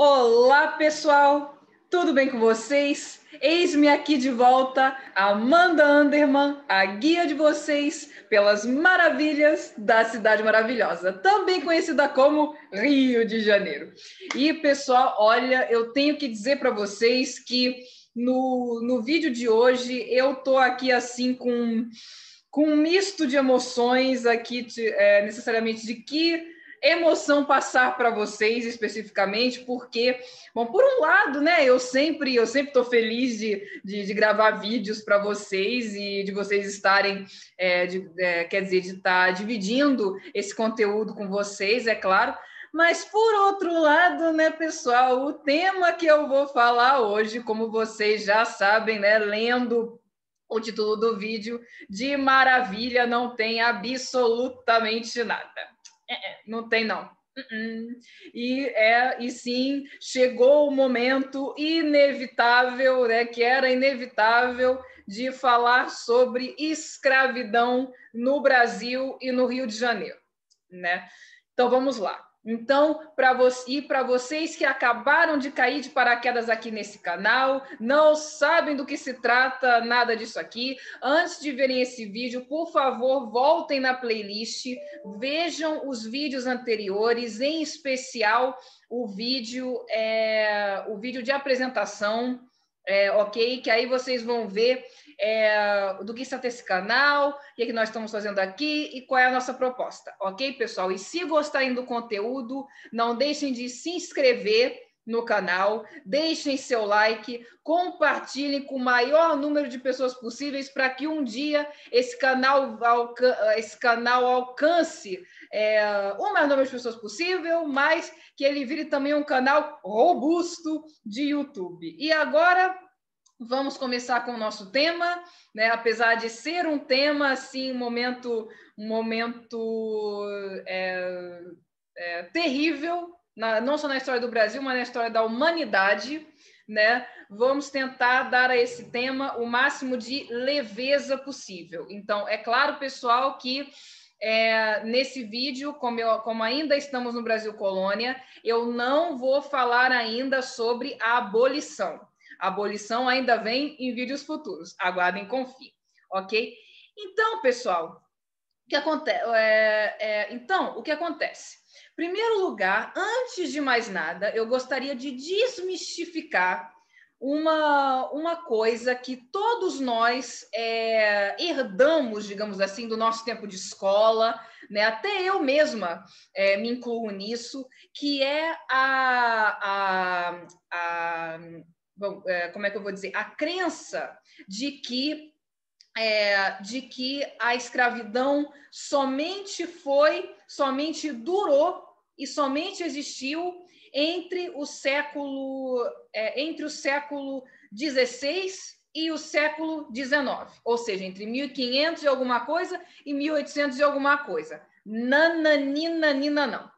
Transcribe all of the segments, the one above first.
Olá, pessoal! Tudo bem com vocês? Eis-me aqui de volta, Amanda Anderman, a guia de vocês pelas maravilhas da Cidade Maravilhosa, também conhecida como Rio de Janeiro. E, pessoal, olha, eu tenho que dizer para vocês que no vídeo de hoje eu tô aqui assim com um misto de emoções aqui, necessariamente de que emoção passar para vocês especificamente, porque, bom, por um lado, né, eu sempre estou feliz de gravar vídeos para vocês e de vocês estarem, quer dizer, de estar dividindo esse conteúdo com vocês, é claro. Mas, por outro lado, né, pessoal, o tema que eu vou falar hoje, como vocês já sabem, né, lendo o título do vídeo, de maravilha não tem absolutamente nada. Não tem, não. E sim, chegou o momento inevitável, né, que era inevitável, de falar sobre escravidão no Brasil e no Rio de Janeiro, né? Então, vamos lá. Então, para vocês que acabaram de cair de paraquedas aqui nesse canal, não sabem do que se trata nada disso aqui, antes de verem esse vídeo, por favor, voltem na playlist, vejam os vídeos anteriores, em especial o vídeo de apresentação, ok? Que aí vocês vão ver do que se trata esse canal, o que nós estamos fazendo aqui e qual é a nossa proposta, ok, pessoal? E se gostarem do conteúdo, não deixem de se inscrever no canal, deixem seu like, compartilhem com o maior número de pessoas possíveis para que um dia esse canal alcance o maior número de pessoas possível, mas que ele vire também um canal robusto de YouTube. E agora vamos começar com o nosso tema, né? Apesar de ser um tema assim, um momento terrível, não só na história do Brasil, mas na história da humanidade, né? Vamos tentar dar a esse tema o máximo de leveza possível. Então, é claro, pessoal, que nesse vídeo, como ainda estamos no Brasil Colônia, eu não vou falar ainda sobre a abolição. A abolição ainda vem em vídeos futuros. Aguardem, confiem, ok? Então, pessoal, o que acontece? O que acontece? Em primeiro lugar, antes de mais nada, eu gostaria de desmistificar uma coisa que todos nós herdamos, digamos assim, do nosso tempo de escola, né? Até eu mesma me incluo nisso, que é como é que eu vou dizer? A crença de que a escravidão somente durou e somente existiu entre o século XVI e o século XIX, ou seja, entre 1500 e alguma coisa e 1800 e alguma coisa. Nananina, não.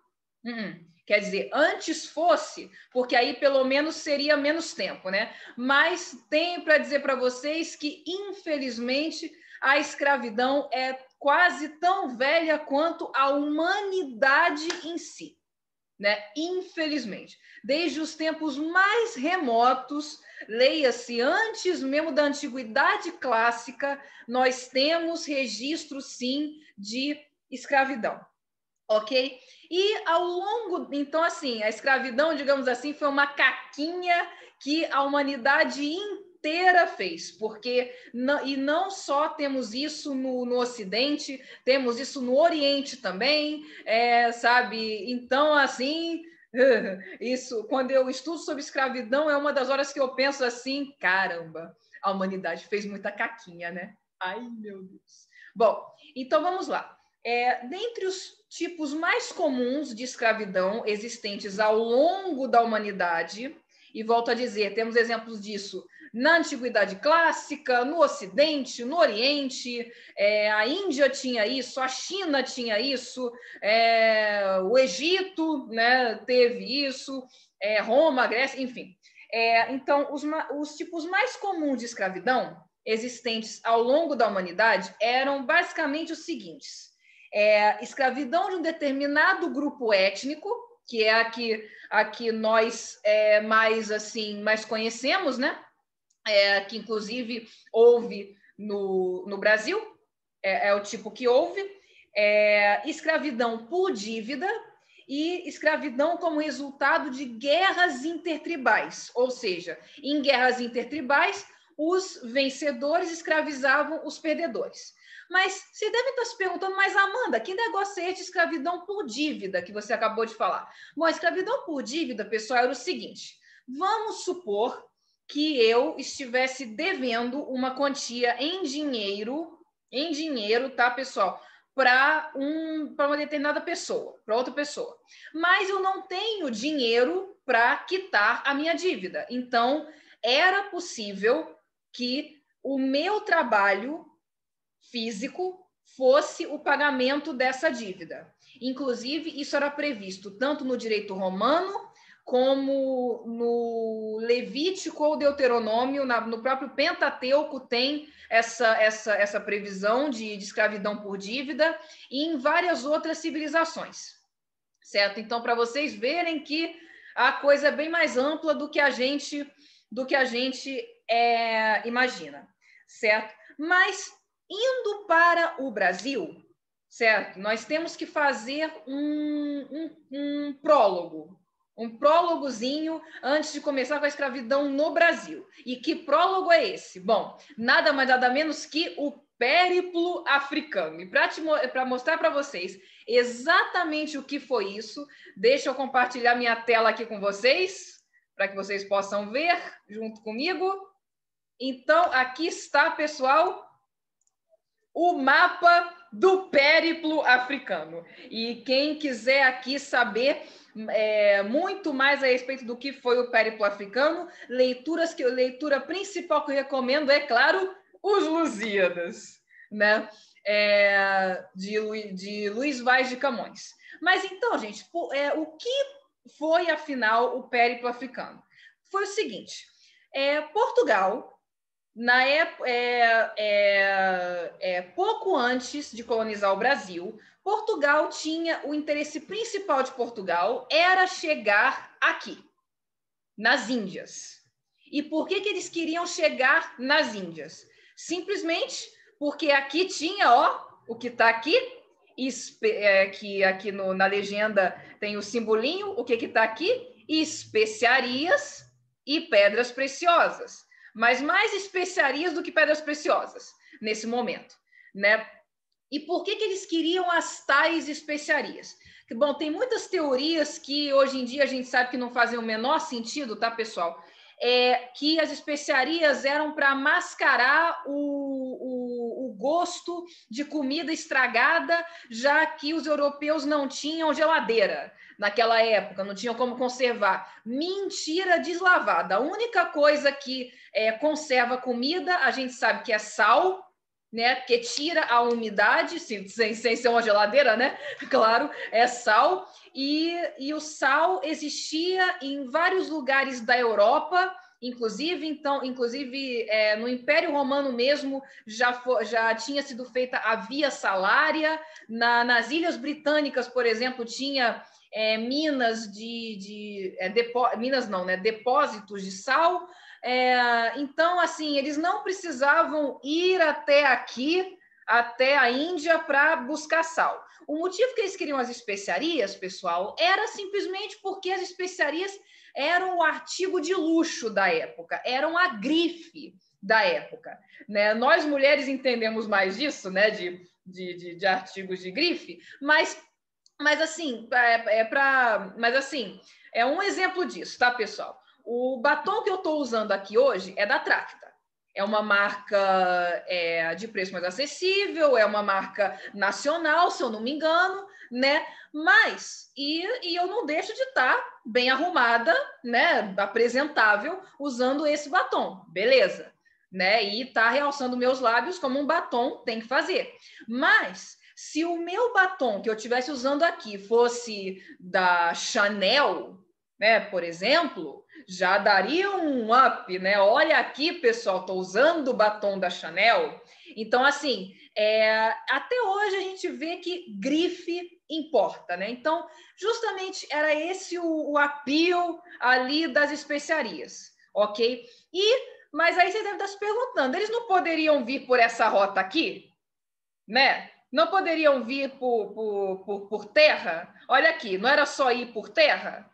Quer dizer, antes fosse, porque aí pelo menos seria menos tempo, né? Mas tenho para dizer para vocês que, infelizmente, a escravidão é quase tão velha quanto a humanidade em si, né? Infelizmente. Desde os tempos mais remotos, leia-se antes mesmo da antiguidade clássica, nós temos registro, sim, de escravidão. Ok? E ao longo, então, assim, a escravidão, digamos assim, foi uma caquinha que a humanidade inteira fez, porque não só temos isso no Ocidente, temos isso no Oriente também, sabe? Então, assim, isso, quando eu estudo sobre escravidão, é uma das horas que eu penso assim, caramba, a humanidade fez muita caquinha, né? Ai, meu Deus. Bom, então vamos lá. Dentre os tipos mais comuns de escravidão existentes ao longo da humanidade, e volto a dizer, temos exemplos disso na Antiguidade Clássica, no Ocidente, no Oriente, a Índia tinha isso, a China tinha isso, o Egito, né, teve isso, Roma, Grécia, enfim. Então, os tipos mais comuns de escravidão existentes ao longo da humanidade eram basicamente os seguintes: escravidão de um determinado grupo étnico, que é a que nós mais conhecemos, né? Que inclusive houve no Brasil, é o tipo que houve, escravidão por dívida e escravidão como resultado de guerras intertribais, ou seja, em guerras intertribais, os vencedores escravizavam os perdedores. Mas você deve estar se perguntando, mas Amanda, que negócio é esse de escravidão por dívida que você acabou de falar? Bom, a escravidão por dívida, pessoal, era o seguinte: vamos supor que eu estivesse devendo uma quantia em dinheiro, tá, pessoal? Para uma determinada pessoa, para outra pessoa. Mas eu não tenho dinheiro para quitar a minha dívida. Então, era possível que o meu trabalho físico fosse o pagamento dessa dívida. Inclusive, isso era previsto tanto no direito romano como no Levítico ou Deuteronômio, no próprio Pentateuco tem essa previsão de escravidão por dívida, e em várias outras civilizações, certo? Então, para vocês verem que a coisa é bem mais ampla do que a gente imagina, certo? Mas, indo para o Brasil, certo? Nós temos que fazer um prólogo, um prólogozinho antes de começar com a escravidão no Brasil. E que prólogo é esse? Bom, nada mais nada menos que o périplo africano. E para mostrar para vocês exatamente o que foi isso, deixa eu compartilhar minha tela aqui com vocês, para que vocês possam ver junto comigo. Então, aqui está, pessoal, o mapa do périplo africano. E quem quiser aqui saber muito mais a respeito do que foi o périplo africano, leitura principal que eu recomendo é, claro, os Lusíadas, né? De Luís Vaz de Camões. Mas então, gente, o que foi, afinal, o périplo africano? Foi o seguinte: Portugal, na época, pouco antes de colonizar o Brasil, Portugal tinha o interesse principal de Portugal era chegar aqui, nas Índias. E por que eles queriam chegar nas Índias? Simplesmente porque aqui tinha, o que está aqui, que aqui na legenda tem o simbolinho, o que está aqui? Especiarias e pedras preciosas. Mas mais especiarias do que pedras preciosas nesse momento, né? E por que eles queriam as tais especiarias? Bom, tem muitas teorias que hoje em dia a gente sabe que não fazem o menor sentido, tá, pessoal? Que as especiarias eram para mascarar o gosto de comida estragada, já que os europeus não tinham geladeira naquela época, não tinham como conservar. Mentira deslavada. A única coisa que conserva comida, a gente sabe que é sal, né? Porque tira a umidade, sem ser uma geladeira, né? Claro, é sal. E o sal existia em vários lugares da Europa, inclusive no Império Romano mesmo já tinha sido feita a via salária. Nas Ilhas Britânicas, por exemplo, tinha minas depósitos de sal. Então, assim, eles não precisavam ir até aqui, até a Índia, para buscar sal. O motivo que eles queriam as especiarias, pessoal, era simplesmente porque as especiarias eram o artigo de luxo da época, eram a grife da época, né? Nós, mulheres, entendemos mais disso, né? De artigos de grife, mas assim, é um exemplo disso, tá, pessoal? O batom que eu estou usando aqui hoje é da Tracta. É uma marca de preço mais acessível, é uma marca nacional, se eu não me engano, né? Mas, e eu não deixo de estar bem arrumada, né? Apresentável, usando esse batom, beleza? Né? E tá realçando meus lábios como um batom tem que fazer. Mas, se o meu batom que eu estivesse usando aqui fosse da Chanel, né, por exemplo, já daria um up, né? Olha aqui, pessoal, estou usando o batom da Chanel. Então, assim, Até hoje a gente vê que grife importa, né? Então, justamente era esse o appeal ali das especiarias, ok? Mas aí você deve estar se perguntando, eles não poderiam vir por essa rota aqui, né? Não poderiam vir por terra? Olha aqui, não era só ir por terra?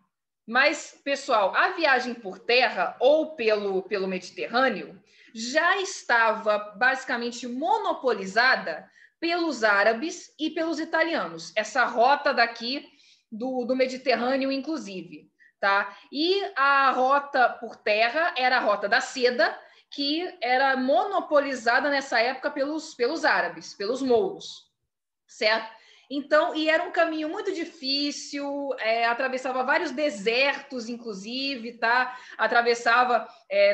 Mas, pessoal, a viagem por terra ou pelo Mediterrâneo já estava basicamente monopolizada pelos árabes e pelos italianos. Essa rota daqui do Mediterrâneo, inclusive, tá? E a rota por terra era a rota da seda, que era monopolizada nessa época pelos árabes, pelos mouros, certo? Então, e era um caminho muito difícil, atravessava vários desertos, inclusive, tá? Atravessava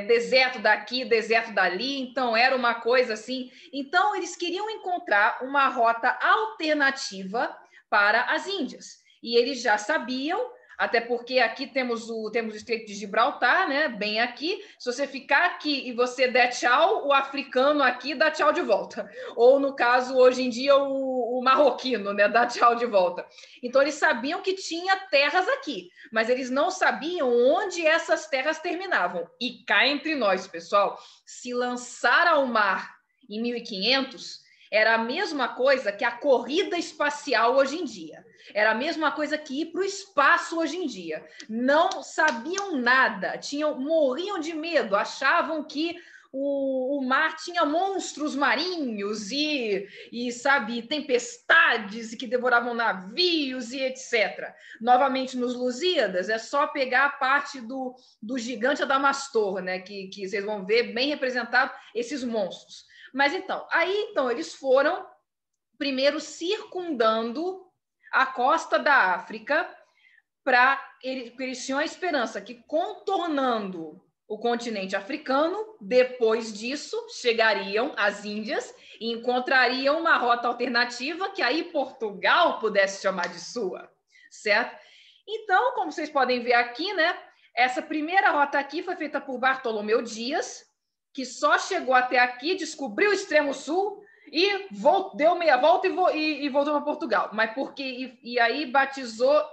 deserto daqui, deserto dali, então era uma coisa assim. Então, eles queriam encontrar uma rota alternativa para as Índias. E eles já sabiam, até porque aqui temos o Estreito de Gibraltar, né? Bem aqui. Se você ficar aqui e você der tchau, o africano aqui dá tchau de volta. Ou, no caso, hoje em dia, o marroquino, né? Dá tchau de volta. Então, eles sabiam que tinha terras aqui, mas eles não sabiam onde essas terras terminavam. E cá entre nós, pessoal, se lançar ao mar em 1500... era a mesma coisa que a corrida espacial hoje em dia. Era a mesma coisa que ir para o espaço hoje em dia. Não sabiam nada, morriam de medo, achavam que o mar tinha monstros marinhos sabe, tempestades que devoravam navios e etc. Novamente, nos Lusíadas, é só pegar a parte do gigante Adamastor, né, que vocês vão ver bem representado esses monstros. Mas então eles foram primeiro circundando a costa da África eles tinham a esperança que, contornando o continente africano, depois disso chegariam às Índias e encontrariam uma rota alternativa que aí Portugal pudesse chamar de sua, certo? Então, como vocês podem ver aqui, né, essa primeira rota aqui foi feita por Bartolomeu Dias, que só chegou até aqui, descobriu o extremo sul e deu meia volta e voltou para Portugal. Mas porque e aí batizou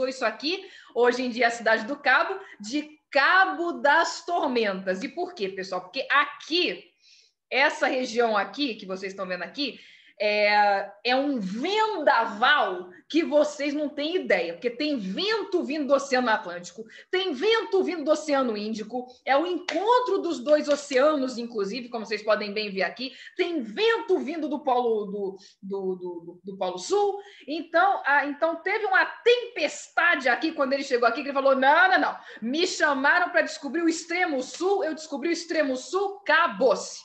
isso aqui, hoje em dia é a cidade do Cabo, de Cabo das Tormentas. E por quê, pessoal? Porque aqui, essa região aqui, que vocês estão vendo aqui, é um vendaval que vocês não têm ideia, porque tem vento vindo do Oceano Atlântico, tem vento vindo do Oceano Índico, é o encontro dos dois oceanos, inclusive, como vocês podem bem ver aqui, tem vento vindo do Polo do Polo Sul, então teve uma tempestade aqui quando ele chegou aqui, que ele falou, não, me chamaram para descobrir o extremo sul, eu descobri o extremo sul, acabou-se,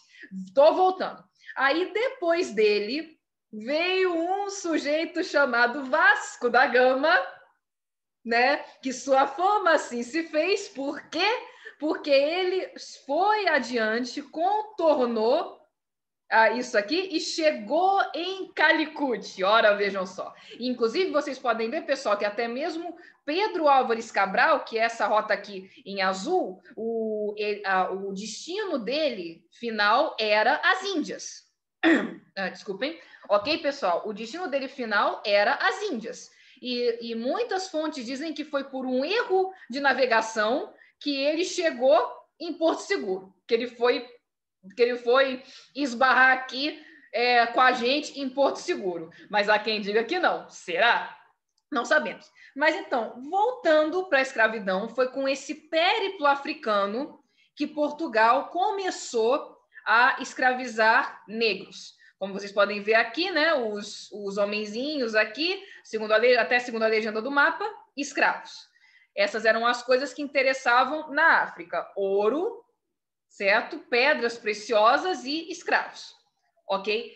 estou voltando. Aí, depois dele, veio um sujeito chamado Vasco da Gama, né? Que sua fama assim se fez. Por quê? Porque ele foi adiante, contornou isso aqui e chegou em Calicut. Ora, vejam só. Inclusive, vocês podem ver, pessoal, que até mesmo Pedro Álvares Cabral, que é essa rota aqui em azul, o destino dele final era as Índias. Desculpem. Ok, pessoal? O destino dele final era as Índias. E muitas fontes dizem que foi por um erro de navegação que ele chegou em Porto Seguro, que ele foi esbarrar aqui com a gente em Porto Seguro. Mas há quem diga que não. Será? Não sabemos. Mas então, voltando para a escravidão, foi com esse périplo africano que Portugal começou a escravizar negros. Como vocês podem ver aqui, né, os homenzinhos aqui, até segundo a legenda do mapa, escravos. Essas eram as coisas que interessavam na África: ouro, certo? Pedras preciosas e escravos, ok?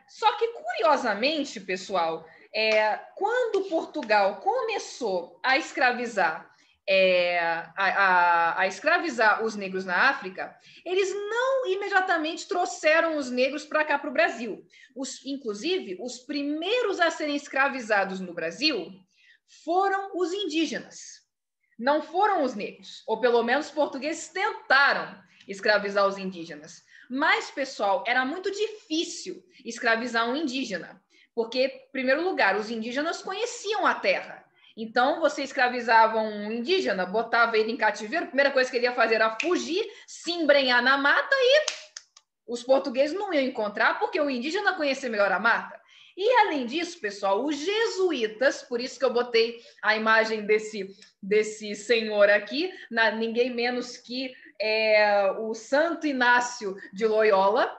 Só que, curiosamente, pessoal, quando Portugal começou a escravizar a escravizar os negros na África, eles não imediatamente trouxeram os negros para cá, para o Brasil. Inclusive, os primeiros a serem escravizados no Brasil foram os indígenas. Não foram os negros, ou pelo menos os portugueses tentaram escravizar os indígenas. Mas, pessoal, era muito difícil escravizar um indígena, porque, em primeiro lugar, os indígenas conheciam a terra. Então, você escravizava um indígena, botava ele em cativeiro, a primeira coisa que ele ia fazer era fugir, se embrenhar na mata e os portugueses não iam encontrar, porque o indígena conhecia melhor a mata. E, além disso, pessoal, os jesuítas, por isso que eu botei a imagem desse senhor aqui, ninguém menos que o Santo Inácio de Loyola,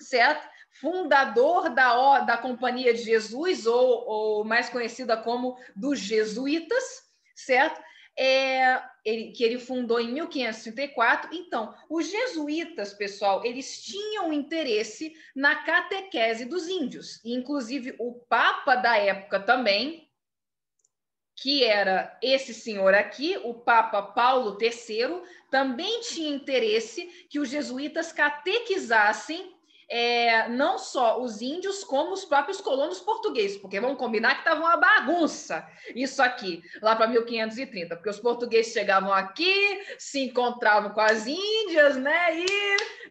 certo? Fundador da Companhia de Jesus, ou mais conhecida como dos jesuítas, certo? Que ele fundou em 1534. Então, os jesuítas, pessoal, eles tinham interesse na catequese dos índios. Inclusive, o Papa da época também, que era esse senhor aqui, o Papa Paulo III, também tinha interesse que os jesuítas catequizassem não só os índios, como os próprios colonos portugueses, porque vamos combinar que estava uma bagunça isso aqui, lá para 1530, porque os portugueses chegavam aqui, se encontravam com as índias, né, e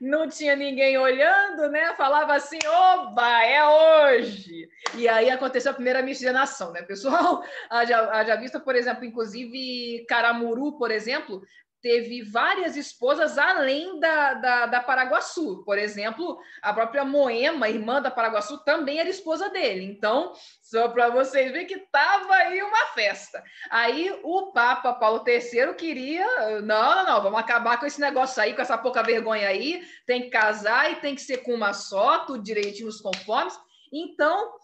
não tinha ninguém olhando, né, falava assim, oba, é hoje! E aí aconteceu a primeira miscigenação, né, pessoal? Haja vista, por exemplo, inclusive Caramuru, por exemplo, teve várias esposas além da Paraguaçu. Por exemplo, a própria Moema, irmã da Paraguaçu, também era esposa dele. Então, só para vocês verem que estava aí uma festa. Aí o Papa Paulo III queria... Não, vamos acabar com esse negócio aí, com essa pouca vergonha aí. Tem que casar e tem que ser com uma só, tudo direitinho nos conformes. Então...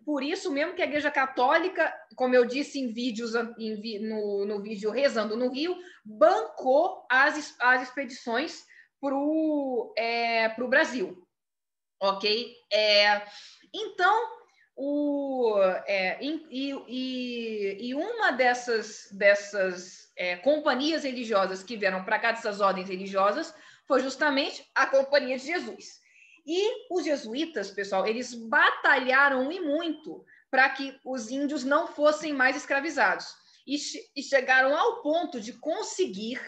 por isso mesmo que a Igreja Católica, como eu disse em vídeos no vídeo Rezando no Rio, bancou as expedições para o Brasil, ok? Então, uma dessas companhias religiosas que vieram para cá, dessas ordens religiosas, foi justamente a Companhia de Jesus. E os jesuítas, pessoal, eles batalharam e muito para que os índios não fossem mais escravizados. E chegaram ao ponto de conseguir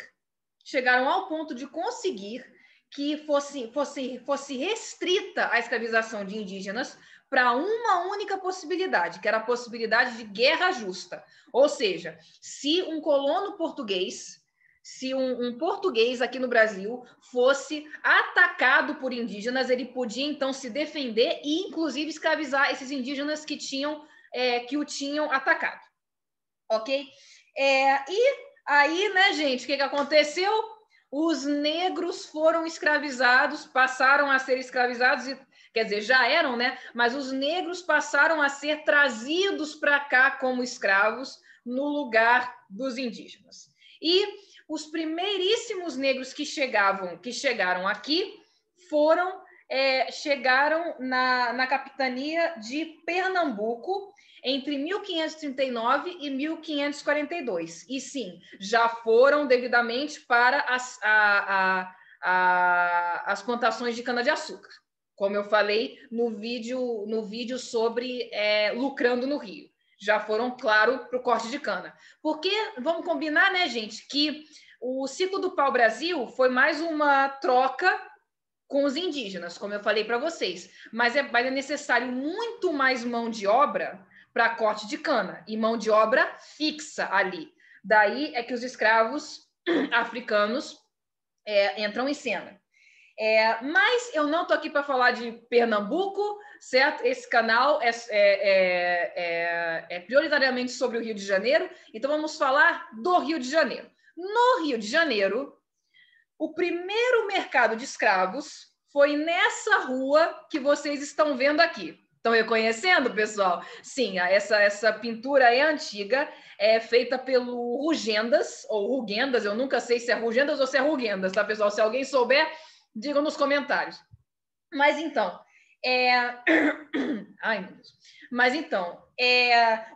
que fosse restrita a escravização de indígenas para uma única possibilidade, que era a possibilidade de guerra justa. Ou seja, se um colono português... Se um português aqui no Brasil fosse atacado por indígenas, ele podia, então, se defender e, inclusive, escravizar esses indígenas que o tinham atacado. Ok? E aí, né, gente, o que aconteceu? Os negros foram escravizados, passaram a ser escravizados, quer dizer, já eram, né? Mas os negros passaram a ser trazidos para cá como escravos no lugar dos indígenas. E os primeiríssimos negros que chegaram aqui chegaram na capitania de Pernambuco entre 1539 e 1542. E sim, já foram devidamente para as plantações de cana-de-açúcar, como eu falei no vídeo sobre lucrando no Rio. Já foram, claro, para o corte de cana. Porque, vamos combinar, né, gente, que o ciclo do pau-brasil foi mais uma troca com os indígenas, como eu falei para vocês. Mas é necessário muito mais mão de obra para corte de cana, e mão de obra fixa ali. Daí é que os escravos africanos entram em cena. Mas eu não estou aqui para falar de Pernambuco, certo? Esse canal é prioritariamente sobre o Rio de Janeiro, então vamos falar do Rio de Janeiro. No Rio de Janeiro, o primeiro mercado de escravos foi nessa rua que vocês estão vendo aqui. Estão reconhecendo, pessoal? Sim, essa pintura é antiga, é feita pelo Rugendas, ou Rugendas, eu nunca sei se é Rugendas ou se é Rugendas, tá, pessoal? Se alguém souber, digam nos comentários. Mas então, ai, meu Deus. Mas então,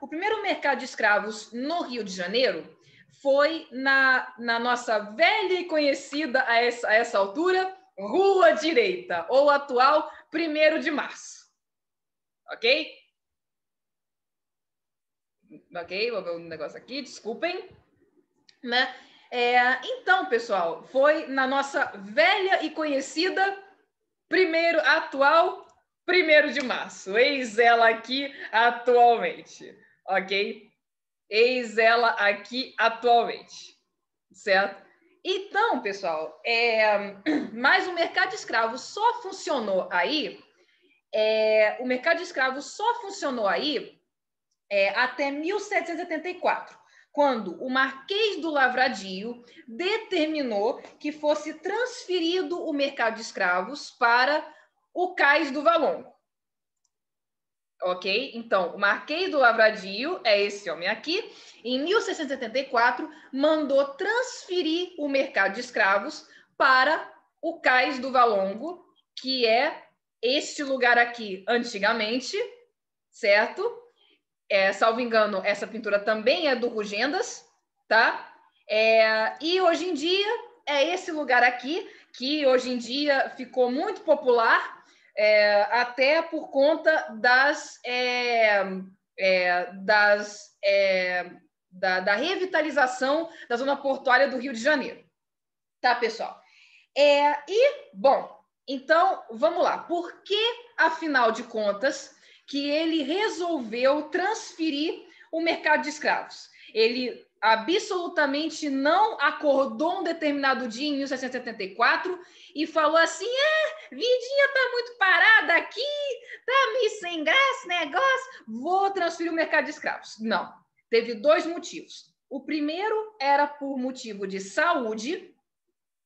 o primeiro mercado de escravos no Rio de Janeiro foi na nossa velha e conhecida a essa altura, Rua Direita, ou atual 1º de Março. Ok? Ok, vou ver um negócio aqui, desculpem. Né? Então, pessoal, foi na nossa velha e conhecida atual 1º de março. Eis ela aqui atualmente, ok? Eis ela aqui atualmente, certo? Então, pessoal, mas o mercado de escravos só funcionou aí, até 1784, quando o Marquês do Lavradio determinou que fosse transferido o mercado de escravos para o Cais do Valongo. Ok? Então, o Marquês do Lavradio é esse homem aqui. Em 1674, mandou transferir o mercado de escravos para o Cais do Valongo, que é este lugar aqui antigamente, certo? Salvo engano, essa pintura também é do Rugendas, tá? E hoje em dia é esse lugar aqui, que hoje em dia ficou muito popular, até por conta da revitalização da zona portuária do Rio de Janeiro. Tá, pessoal? Bom, então, vamos lá. Por que, afinal de contas, que ele resolveu transferir o mercado de escravos? Ele absolutamente não acordou um determinado dia, em 1674, e falou assim, vidinha tá muito parada aqui, tá meio sem graça negócio, vou transferir o mercado de escravos. Não, teve 2 motivos. O primeiro era por motivo de saúde,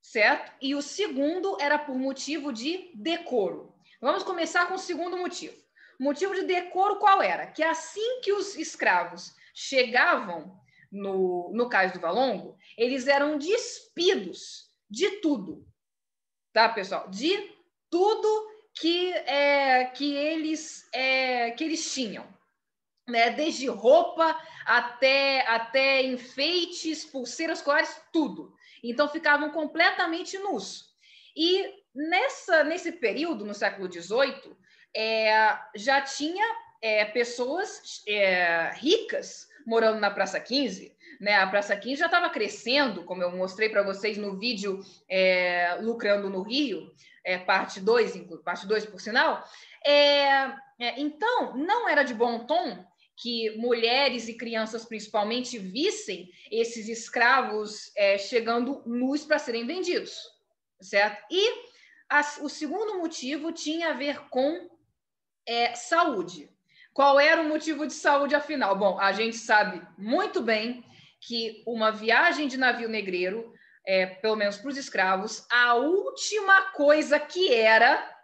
certo? E o segundo era por motivo de decoro. Vamos começar com o segundo motivo. O motivo de decoro qual era? Que assim que os escravos chegavam no Cais do Valongo, eles eram despidos de tudo, tá, pessoal? De tudo que eles tinham, né? Desde roupa até enfeites, pulseiras, colares, tudo. Então ficavam completamente nus. E nesse período, no século XVIII, já tinha pessoas ricas morando na Praça 15, né? A Praça 15 já estava crescendo, como eu mostrei para vocês no vídeo Lucrando no Rio, parte 2, por sinal. Então, não era de bom tom que mulheres e crianças, principalmente, vissem esses escravos chegando nus para serem vendidos, certo? E o segundo motivo tinha a ver com saúde. Qual era o motivo de saúde, afinal? Bom, a gente sabe muito bem que uma viagem de navio negreiro, pelo menos para os escravos, a última coisa que era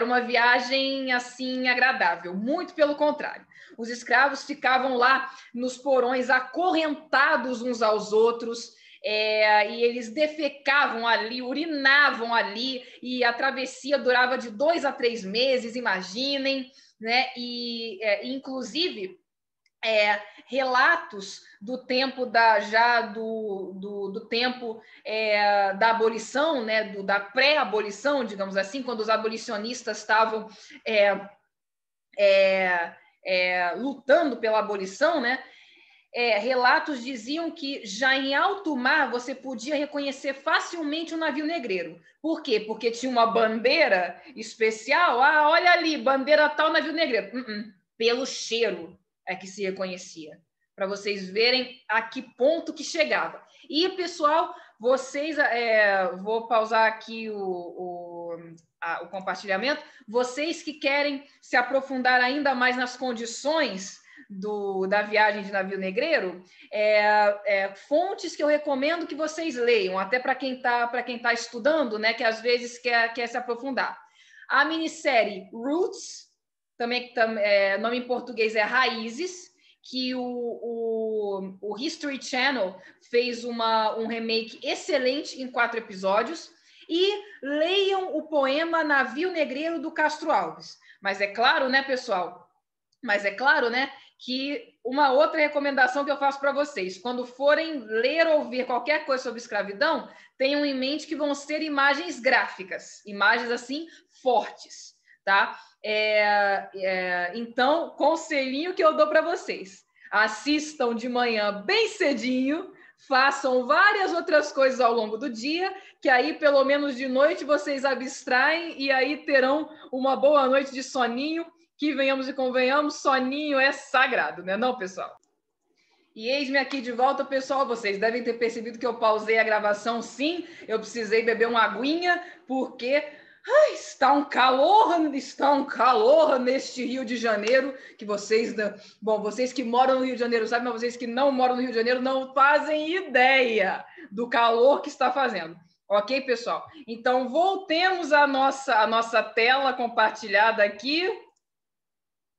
uma viagem assim agradável, muito pelo contrário. Os escravos ficavam lá nos porões acorrentados uns aos outros, e eles defecavam ali, urinavam ali, e a travessia durava de 2 a 3 meses, imaginem, né? E inclusive relatos do tempo do tempo da abolição, né? Da pré-abolição, digamos assim, quando os abolicionistas estavam lutando pela abolição, né? Relatos diziam que já em alto mar você podia reconhecer facilmente um navio negreiro. Por quê? Porque tinha uma bandeira especial. Olha ali, bandeira tal, navio negreiro. Pelo cheiro é que se reconhecia, para vocês verem a que ponto que chegava. E, pessoal, vocês... vou pausar aqui o compartilhamento. Vocês que querem se aprofundar ainda mais nas condições da viagem de navio negreiro, fontes que eu recomendo que vocês leiam, até para quem tá estudando, né, que às vezes quer se aprofundar. A minissérie Roots, também nome em português é Raízes, que o History Channel fez um remake excelente em 4 episódios, e leiam o poema Navio Negreiro do Castro Alves. Mas é claro, né, pessoal? Que uma outra recomendação que eu faço para vocês, quando forem ler ou ver qualquer coisa sobre escravidão, tenham em mente que vão ser imagens gráficas, imagens assim fortes, tá? Então, conselhinho que eu dou para vocês: assistam de manhã bem cedinho, façam várias outras coisas ao longo do dia, que aí pelo menos de noite vocês abstraem e aí terão uma boa noite de soninho, que venhamos e convenhamos, soninho é sagrado, né não, pessoal? E eis-me aqui de volta, pessoal. Vocês devem ter percebido que eu pausei a gravação, sim. Eu precisei beber uma aguinha, porque está um calor neste Rio de Janeiro, que vocês, bom, vocês que moram no Rio de Janeiro sabem, mas vocês que não moram no Rio de Janeiro não fazem ideia do calor que está fazendo. Ok, pessoal? Então, voltemos à nossa tela compartilhada aqui,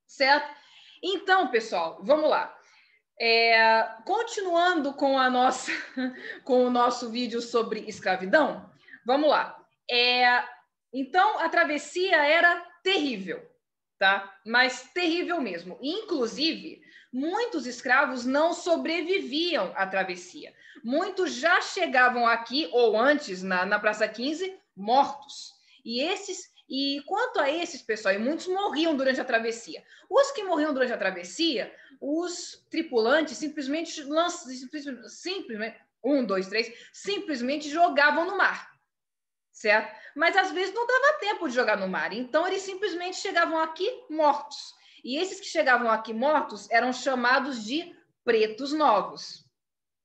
certo? Então, pessoal, vamos lá. Continuando com com o nosso vídeo sobre escravidão, vamos lá. Então, a travessia era terrível, tá? Mas terrível mesmo. Inclusive, muitos escravos não sobreviviam à travessia. Muitos já chegavam aqui, ou antes, na Praça 15, mortos. E quanto a esses, pessoal, muitos morriam durante a travessia. Os que morriam durante a travessia, os tripulantes simplesmente simplesmente jogavam no mar, certo? Mas às vezes não dava tempo de jogar no mar, então eles simplesmente chegavam aqui mortos. E esses que chegavam aqui mortos eram chamados de pretos novos,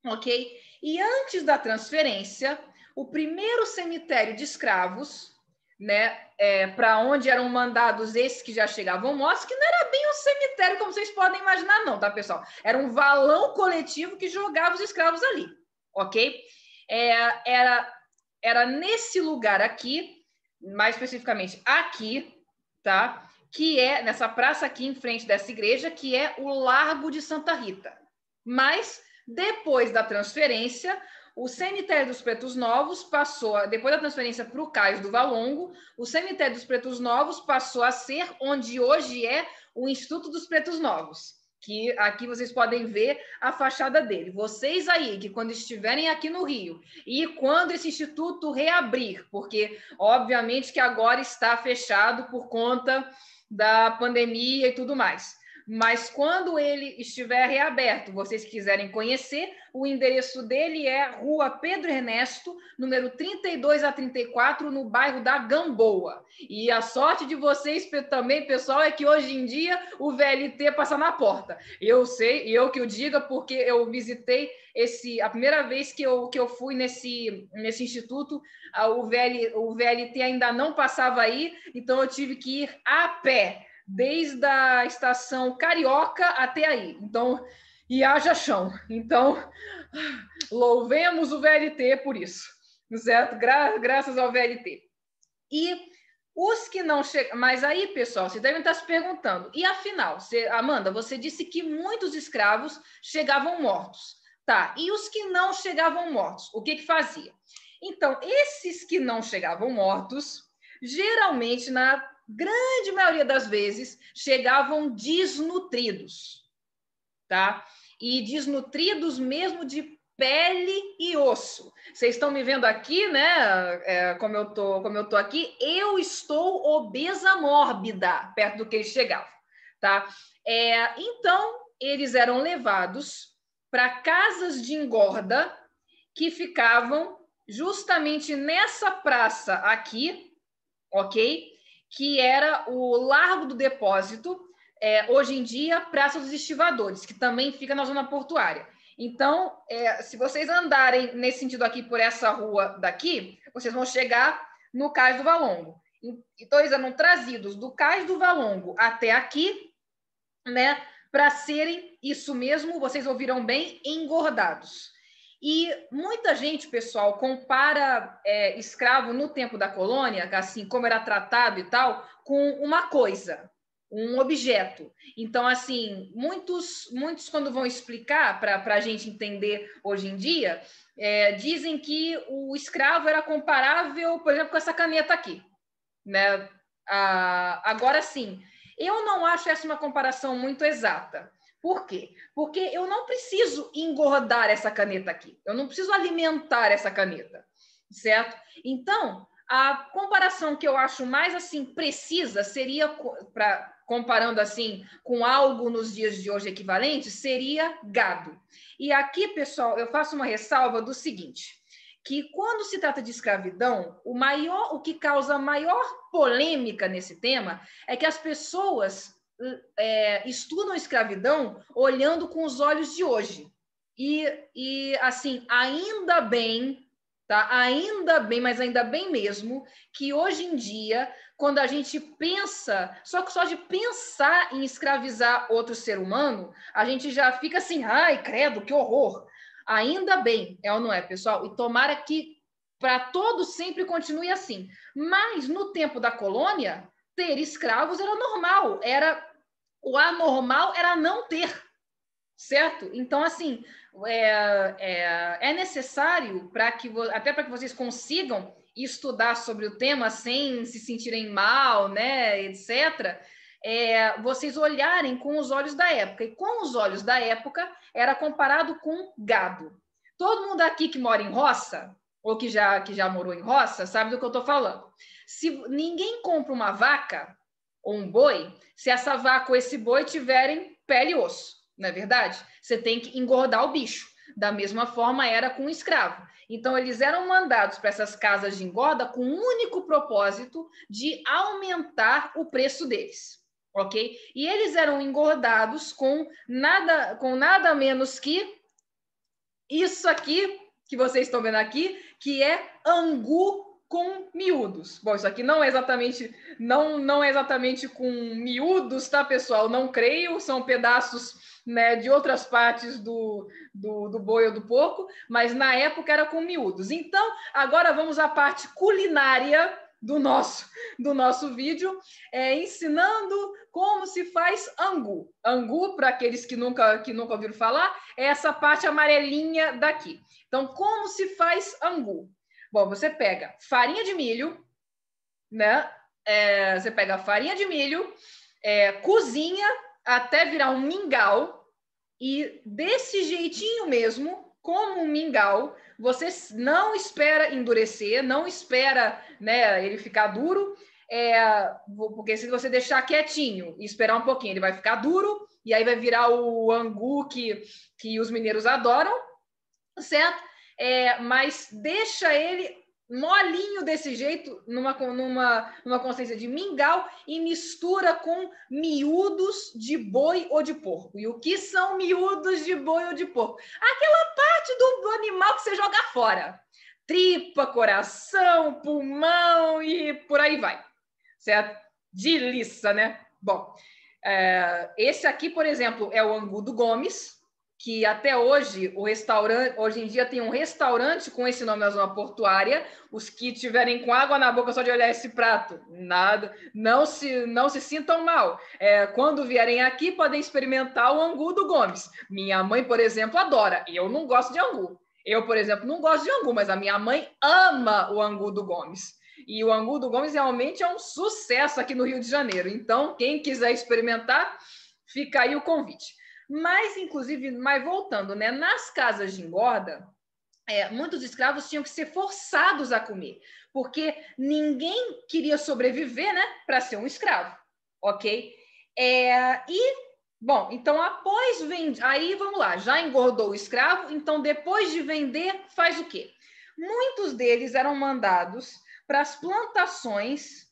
ok? E antes da transferência, o primeiro cemitério de escravos, né, para onde eram mandados esses que já chegavam mortos, que não era bem um cemitério, como vocês podem imaginar, não, tá, pessoal? Era um valão coletivo que jogava os escravos ali, ok? Era nesse lugar aqui, mais especificamente aqui, tá? Que é nessa praça aqui em frente dessa igreja, que é o Largo de Santa Rita. Mas depois da transferência, o cemitério dos Pretos Novos depois da transferência para o Cais do Valongo, o cemitério dos Pretos Novos passou a ser onde hoje é o Instituto dos Pretos Novos, que aqui vocês podem ver a fachada dele. Vocês aí, que quando estiverem aqui no Rio, e quando esse instituto reabrir, porque obviamente que agora está fechado por conta da pandemia e tudo mais, mas quando ele estiver reaberto, vocês quiserem conhecer, o endereço dele é Rua Pedro Ernesto, número 32 a 34, no bairro da Gamboa. E a sorte de vocês também, pessoal, é que hoje em dia o VLT passa na porta. Eu sei, e eu que o diga, porque eu visitei a primeira vez que eu fui nesse instituto, o VLT ainda não passava aí, então eu tive que ir a pé, desde a estação Carioca até aí. Então, e haja chão. Então, louvemos o VLT por isso, certo? Graças ao VLT. E os que não chegam... Mas aí, pessoal, vocês devem estar se perguntando, e afinal, Amanda, você disse que muitos escravos chegavam mortos. Tá, e os que não chegavam mortos, o que fazia? Então, esses que não chegavam mortos, geralmente, na grande maioria das vezes, chegavam desnutridos, tá? E desnutridos mesmo de pele e osso. Vocês estão me vendo aqui, né? Como eu tô aqui, eu estou obesa mórbida, perto do que eles chegavam, tá? Então, eles eram levados para casas de engorda que ficavam justamente nessa praça aqui, ok? Que era o Largo do Depósito, hoje em dia, Praça dos Estivadores, que também fica na zona portuária. Então, se vocês andarem nesse sentido aqui, por essa rua daqui, vocês vão chegar no Cais do Valongo. Então, eles eram trazidos do Cais do Valongo até aqui, né, para serem, isso mesmo, vocês ouviram bem, engordados. E muita gente, pessoal, compara escravo no tempo da colônia, assim, como era tratado e tal, com uma coisa, um objeto. Então, assim, muitos quando vão explicar para a gente entender hoje em dia, dizem que o escravo era comparável, por exemplo, com essa caneta aqui, né? Agora sim, eu não acho essa uma comparação muito exata. Por quê? Porque eu não preciso engordar essa caneta aqui. Eu não preciso alimentar essa caneta, certo? Então, a comparação que eu acho mais assim precisa seria comparando assim com algo nos dias de hoje equivalente, seria gado. E aqui, pessoal, eu faço uma ressalva do seguinte, que quando se trata de escravidão, o que causa maior polêmica nesse tema é que as pessoas estudam escravidão olhando com os olhos de hoje. E assim, ainda bem, tá? Ainda bem, mas ainda bem mesmo, que hoje em dia, quando a gente pensa, só de pensar em escravizar outro ser humano, a gente já fica assim, ai, credo, que horror. Ainda bem, é ou não é, pessoal? E tomara que para todos sempre continue assim. Mas no tempo da colônia, ter escravos era normal, o anormal era não ter, certo? Então, assim, é necessário até para que vocês consigam estudar sobre o tema sem se sentirem mal, né, etc., vocês olharem com os olhos da época. E com os olhos da época, era comparado com gado. Todo mundo aqui que mora em roça, ou que já morou em roça, sabe do que eu estou falando. Se ninguém compra uma vaca ou um boi, se essa vaca ou esse boi tiverem pele e osso, não é verdade? Você tem que engordar o bicho. Da mesma forma era com o escravo. Então, eles eram mandados para essas casas de engorda com o único propósito de aumentar o preço deles, ok? E eles eram engordados com nada menos que isso aqui, que vocês estão vendo aqui, que é angu com miúdos. Bom, isso aqui não é exatamente com miúdos, tá, pessoal? Não creio, são pedaços, né, de outras partes do boi ou do porco, mas na época era com miúdos. Então, agora vamos à parte culinária do nosso vídeo, ensinando como se faz angu. Angu, para aqueles que nunca ouviram falar, é essa parte amarelinha daqui. Então, como se faz angu? Bom, você pega farinha de milho, né? Você pega a farinha de milho, cozinha até virar um mingau, e desse jeitinho mesmo, como um mingau, você não espera endurecer, não espera, né, ele ficar duro, porque se você deixar quietinho e esperar um pouquinho, ele vai ficar duro, e aí vai virar o angu que os mineiros adoram, certo? Mas deixa ele molinho desse jeito, numa consistência de mingau, e mistura com miúdos de boi ou de porco. E o que são miúdos de boi ou de porco? Aquela parte do animal que você joga fora. Tripa, coração, pulmão e por aí vai. Certo? Delícia, né? Bom, esse aqui, por exemplo, é o angu do Gomes, que até hoje, hoje em dia tem um restaurante com esse nome na zona portuária. Os que tiverem com água na boca só de olhar esse prato, nada, não se sintam mal. Quando vierem aqui, podem experimentar o angu do Gomes. Minha mãe, por exemplo, adora. Eu não gosto de angu. Eu, por exemplo, não gosto de angu, mas a minha mãe ama o angu do Gomes. E o angu do Gomes realmente é um sucesso aqui no Rio de Janeiro. Então, quem quiser experimentar, fica aí o convite. Mas, inclusive, voltando, né? Nas casas de engorda, muitos escravos tinham que ser forçados a comer, porque ninguém queria sobreviver, né, para ser um escravo, ok? Bom, então aí vamos lá, já engordou o escravo, então depois de vender, faz o quê? Muitos deles eram mandados para as plantações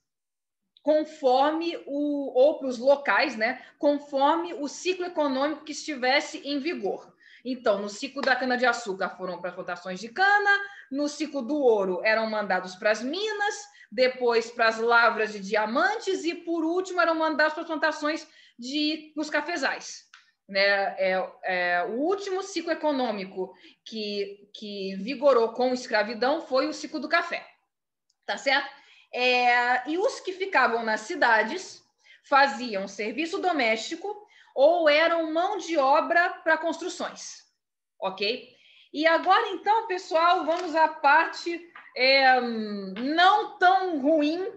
ou para os locais, né, conforme o ciclo econômico que estivesse em vigor. Então, no ciclo da cana-de-açúcar foram para as plantações de cana, no ciclo do ouro eram mandados para as minas, depois para as lavras de diamantes e, por último, eram mandados para as plantações dos cafezais. Né? O último ciclo econômico que vigorou com escravidão foi o ciclo do café. Tá certo? E os que ficavam nas cidades faziam serviço doméstico ou eram mão de obra para construções, ok? E agora, então, pessoal, vamos à parte não tão ruim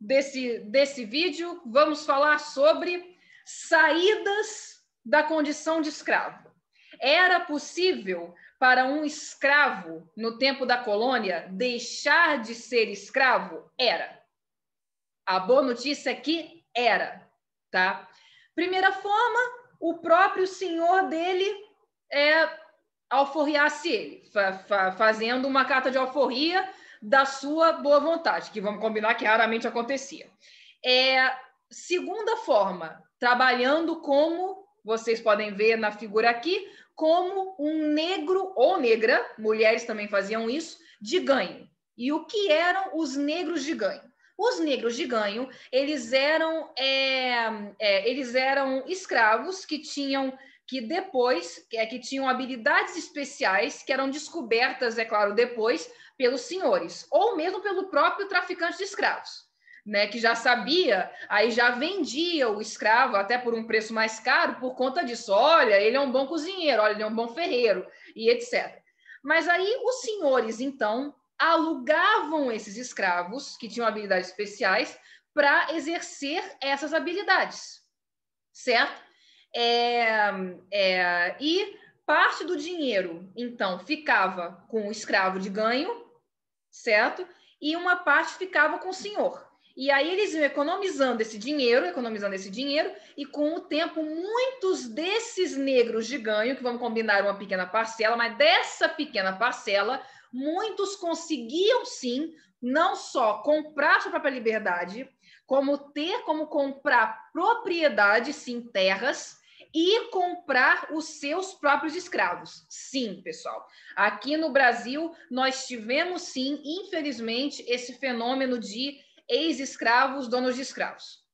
desse vídeo. Vamos falar sobre saídas da condição de escravo. Era possível para um escravo, no tempo da colônia, deixar de ser escravo? Era. A boa notícia é que era. tá? Primeira forma, o próprio senhor dele alforriasse ele, fazendo uma carta de alforria da sua boa vontade, que vamos combinar que raramente acontecia. Segunda forma, trabalhando como, vocês podem ver na figura aqui, como um negro ou negra, mulheres também faziam isso, de ganho. E o que eram os negros de ganho? Os negros de ganho, eles eram escravos que tinham habilidades especiais que eram descobertas, é claro, depois pelos senhores, ou mesmo pelo próprio traficante de escravos, né, que já sabia, aí já vendia o escravo até por um preço mais caro por conta disso. Olha, ele é um bom cozinheiro, olha, ele é um bom ferreiro, e etc. Mas aí os senhores, então, alugavam esses escravos que tinham habilidades especiais para exercer essas habilidades, certo? E parte do dinheiro, então, ficava com o escravo de ganho, certo? E uma parte ficava com o senhor. E aí eles iam economizando esse dinheiro, e com o tempo, muitos desses negros de ganho, que vamos combinar uma pequena parcela, mas dessa pequena parcela, muitos conseguiam, sim, não só comprar sua própria liberdade, como comprar propriedade, sim, terras, e comprar os seus próprios escravos. Sim, pessoal. Aqui no Brasil, nós tivemos, sim, infelizmente, esse fenômeno de ex-escravos, donos de escravos.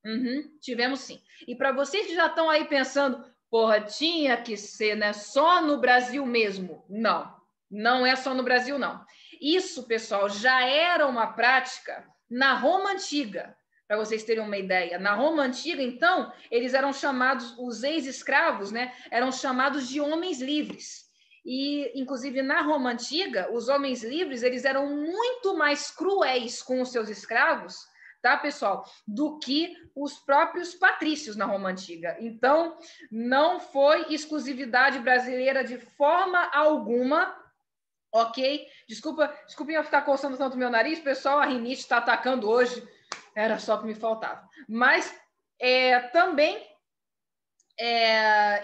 Tivemos, sim. E para vocês que já estão aí pensando, porra, tinha que ser, né, só no Brasil mesmo. Não, não é só no Brasil, não. Isso, pessoal, já era uma prática na Roma Antiga. Para vocês terem uma ideia, na Roma Antiga, então, eles eram chamados, os ex-escravos, né, eram chamados de homens livres. E, inclusive, na Roma Antiga, os homens livres, eles eram muito mais cruéis com os seus escravos, tá, pessoal, do que os próprios patrícios na Roma Antiga. Então, não foi exclusividade brasileira de forma alguma, ok? Desculpem eu ficar coçando tanto meu nariz, pessoal, a rinite está atacando hoje. Era só o que me faltava. Mas também,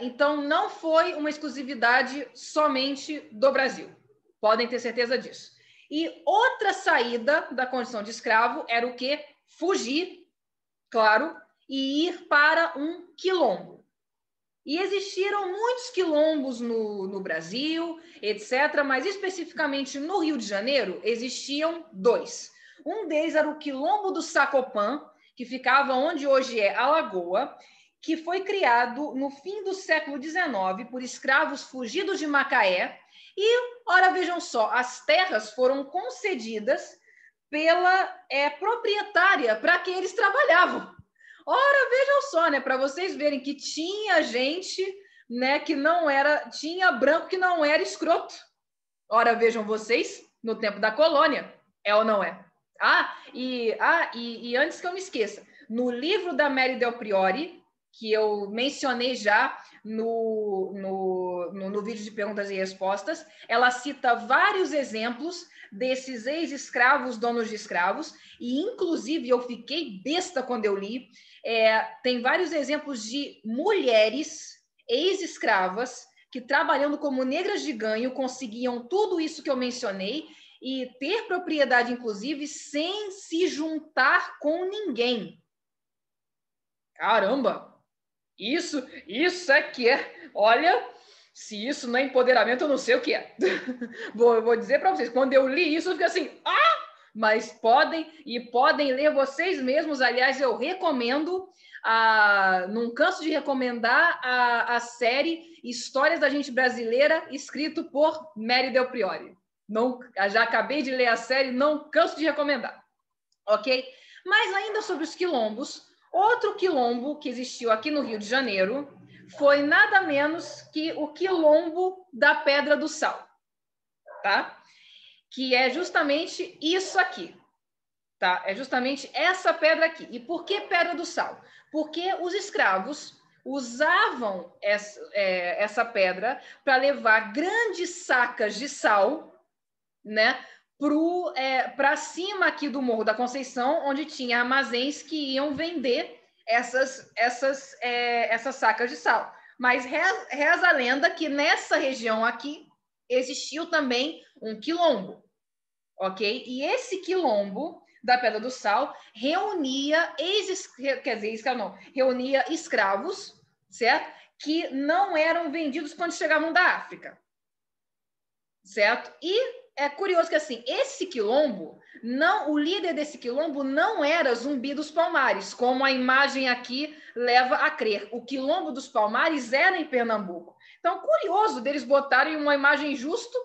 então, não foi uma exclusividade somente do Brasil. Podem ter certeza disso. E outra saída da condição de escravo era o quê? Fugir, claro, e ir para um quilombo. E existiram muitos quilombos no Brasil, etc., mas especificamente no Rio de Janeiro existiam 2. Um deles era o Quilombo do Sacopã, que ficava onde hoje é a Lagoa, que foi criado no fim do século XIX por escravos fugidos de Macaé. E, ora, vejam só, as terras foram concedidas pela proprietária para quem eles trabalhavam. Ora, vejam só, né, para vocês verem que tinha gente, né, que não era, tinha branco que não era escroto. Ora, vejam vocês, no tempo da colônia, é ou não é? E antes que eu me esqueça, no livro da Mary Del Priore, que eu mencionei já no vídeo de perguntas e respostas, ela cita vários exemplos desses ex-escravos, donos de escravos, e inclusive eu fiquei besta quando eu li, tem vários exemplos de mulheres ex-escravas que, trabalhando como negras de ganho, conseguiam tudo isso que eu mencionei e ter propriedade, inclusive, sem se juntar com ninguém. Caramba! Isso é que é. Olha, se isso não é empoderamento, eu não sei o que é. vou dizer para vocês, quando eu li isso, eu fiquei assim, mas podem ler vocês mesmos. Aliás, eu recomendo, não canso de recomendar a série Histórias da Gente Brasileira, escrito por Mary Del Priore. Já acabei de ler a série, não canso de recomendar. Ok? Mas ainda sobre os quilombos, outro quilombo que existiu aqui no Rio de Janeiro foi nada menos que o Quilombo da Pedra do Sal, tá? Que é justamente isso aqui, tá? É justamente essa pedra aqui. E por que Pedra do Sal? Porque os escravos usavam essa pedra para levar grandes sacas de sal, né, para cima aqui do Morro da Conceição, onde tinha armazéns que iam vender essas sacas de sal. Mas reza a lenda que nessa região aqui existiu também um quilombo, ok? E esse quilombo da Pedra do Sal reunia escravos, certo? Que não eram vendidos quando chegavam da África, certo? E é curioso que assim, esse quilombo, o líder desse quilombo não era Zumbi dos Palmares, como a imagem aqui leva a crer. O quilombo dos Palmares era em Pernambuco. Então, curioso deles botarem uma imagem justo,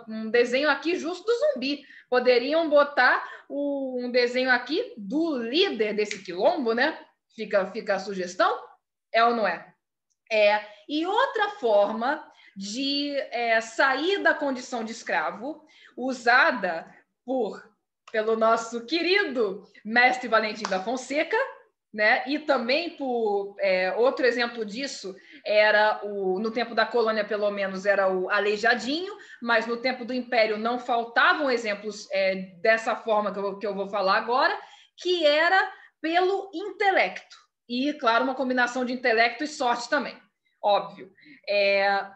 um desenho aqui justo do Zumbi. Poderiam botar um desenho aqui do líder desse quilombo, né? Fica a sugestão? É ou não é? E outra forma de sair da condição de escravo, usada pelo nosso querido mestre Valentim da Fonseca, né? E também por outro exemplo disso era no tempo da colônia, pelo menos, era o Aleijadinho, mas no tempo do Império não faltavam exemplos dessa forma que eu vou falar agora, que era pelo intelecto. E, claro, uma combinação de intelecto e sorte também, óbvio.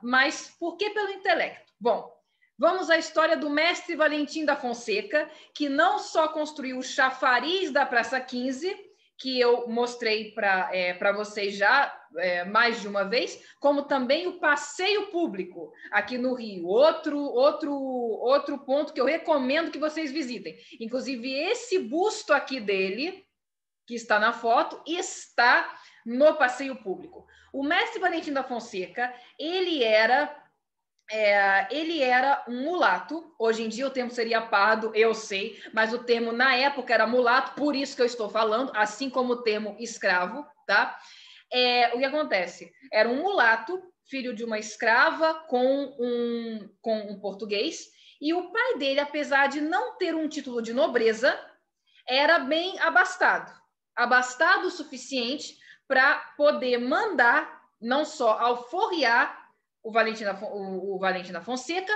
Mas por que pelo intelecto? Bom, vamos à história do mestre Valentim da Fonseca, que não só construiu o chafariz da Praça 15, que eu mostrei para vocês já mais de uma vez, como também o passeio público aqui no Rio. Outro ponto que eu recomendo que vocês visitem. Inclusive, esse busto aqui dele, que está na foto, está no passeio público. O mestre Valentim da Fonseca, ele era um mulato. Hoje em dia o termo seria pardo, eu sei, mas o termo na época era mulato, por isso que eu estou falando, assim como o termo escravo, tá? O que acontece? Era um mulato, filho de uma escrava com um português, e o pai dele, apesar de não ter um título de nobreza, era bem abastado o suficiente para poder mandar, não só alforriar o Valentim da Fonseca,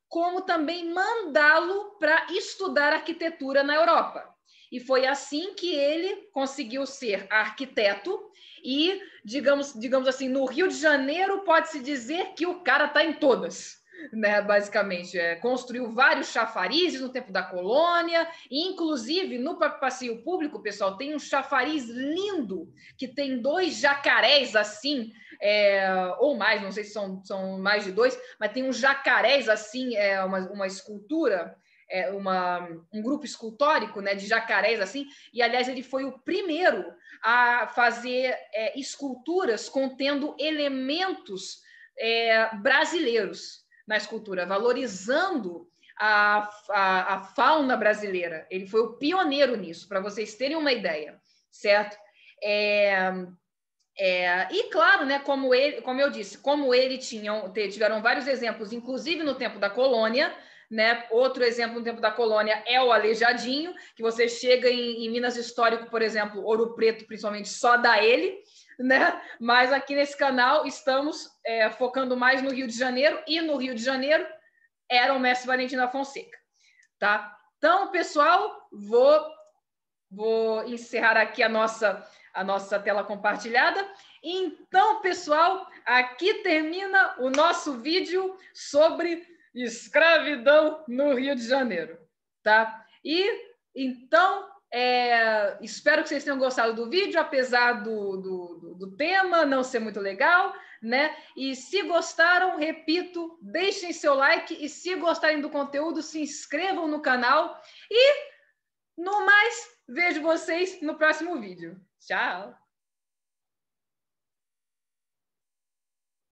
como também mandá-lo para estudar arquitetura na Europa. E foi assim que ele conseguiu ser arquiteto e, digamos assim, no Rio de Janeiro pode-se dizer que o cara está em todas, né? Basicamente, construiu vários chafarizes no tempo da colônia, e, inclusive, no passeio público, pessoal, tem um chafariz lindo, que tem 2 jacarés assim, ou mais, não sei se são mais de 2, mas tem uns jacarés assim, uma escultura, um grupo escultórico, né, de jacarés assim, e aliás ele foi o primeiro a fazer esculturas contendo elementos brasileiros na escultura, valorizando a fauna brasileira. Ele foi o pioneiro nisso, para vocês terem uma ideia, certo? E claro, né, como eu disse, como ele tiveram vários exemplos, inclusive no tempo da colônia, né? Outro exemplo no tempo da colônia é o Aleijadinho, que você chega em Minas Histórico, por exemplo, Ouro Preto, principalmente, só dá ele, né? Mas aqui nesse canal estamos focando mais no Rio de Janeiro, e no Rio de Janeiro era o mestre Valentim da Fonseca, tá? Então, pessoal, vou encerrar aqui a nossa tela compartilhada. Então, pessoal, aqui termina o nosso vídeo sobre escravidão no Rio de Janeiro, tá? E então espero que vocês tenham gostado do vídeo, apesar do tema não ser muito legal, né? E se gostaram, repito, deixem seu like, e se gostarem do conteúdo, se inscrevam no canal, e no mais, vejo vocês no próximo vídeo. Tchau!